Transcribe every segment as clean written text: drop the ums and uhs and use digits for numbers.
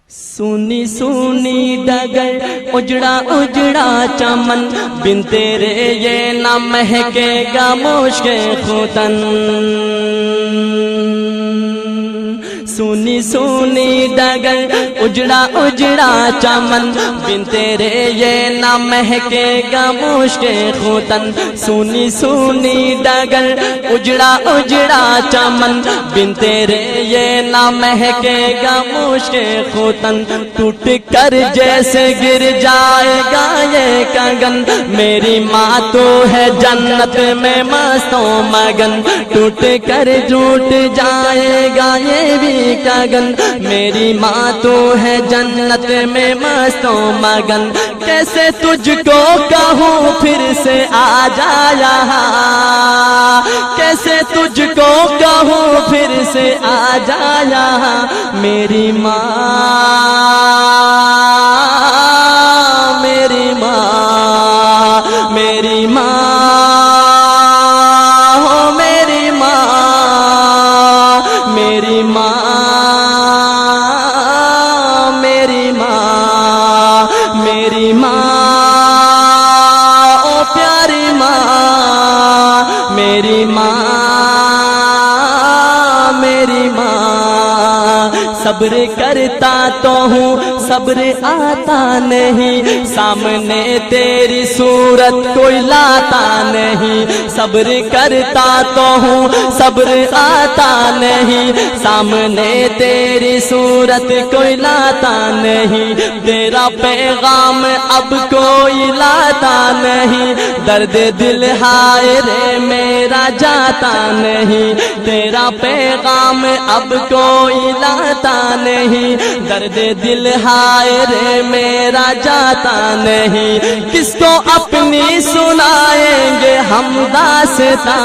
سونی سونی ڈگر اجڑا اجڑا چمن بن تیرے یہ نہ مہکے گا مشک ختن سونی سونی ڈگر اجڑا اجڑا چمن بن تیرے یہ نہ مہکے گا مشک ختن سونی سونی ڈگر اجڑا اجڑا چمن بن تیرے یہ نہ مہکے گا مشک ختن ٹوٹ کر جیسے گر جائے گا یہ کنگن میری ماں تو ہے جنت میں مست و مگن ٹوٹ کر ٹوٹ جائے گا یہ بھی کنگن میری ماں تو ہے جنت میں مست و مگن کیسے تجھ کو کہوں پھر سے آ جا یہاں کیسے تجھ کو کہوں پھر سے آ جا یہاں میری ماں میری ماں میری ماں ہو میری ماں میری ماں میری ماں میری ماں او پیاری ماں میری ماں میری ماں صبر کرتا تو ہوں صبر آتا نہیں سامنے تیری صورت کوئی لاتا نہیں صبر کرتا تو ہوں صبر آتا نہیں سامنے تیری صورت کوئی لاتا نہیں تیرا پیغام اب کوئی لاتا نہیں درد دل ہائے رے میرا جاتا نہیں تیرا پیغام اب کوئی لاتا نہیں درد دل ہائے رے میرا جاتا نہیں کس کو اپنی سنائیں گے ہم داستاں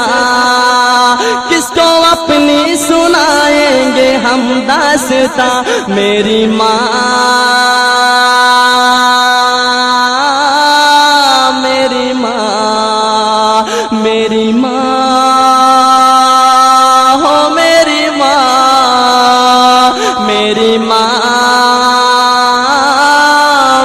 کس کو اپنی سنائیں گے ہم داستاں میری ماں میری ماں میری ماں ہو میری ماں میری ماں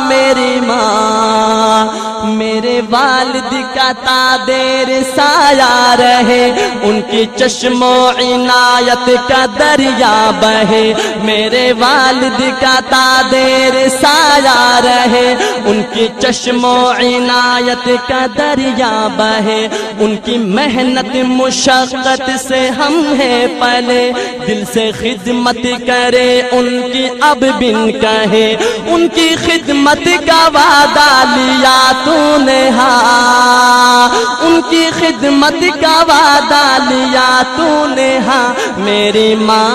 میری ماں میرے والد کا تادیر سایہ رہے ان کی چشم و عنایت کا دریا بہے میرے والد کا تادیر سایہ رہے ان کی چشم و عنایت کا دریا بہے ان کی محنت مشقت سے ہم ہیں پلے دل سے خدمت کرے ان کی اب بن کہے ان کی خدمت کا وعدہ لیا تو نے ہاں ان کی خدمت کا وعدہ لیا تو نے ہاں میری ماں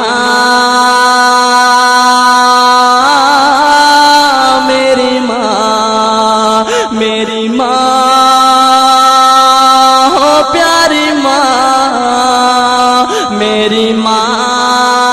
میری ماں میری ماں ہو پیاری ماں میری ماں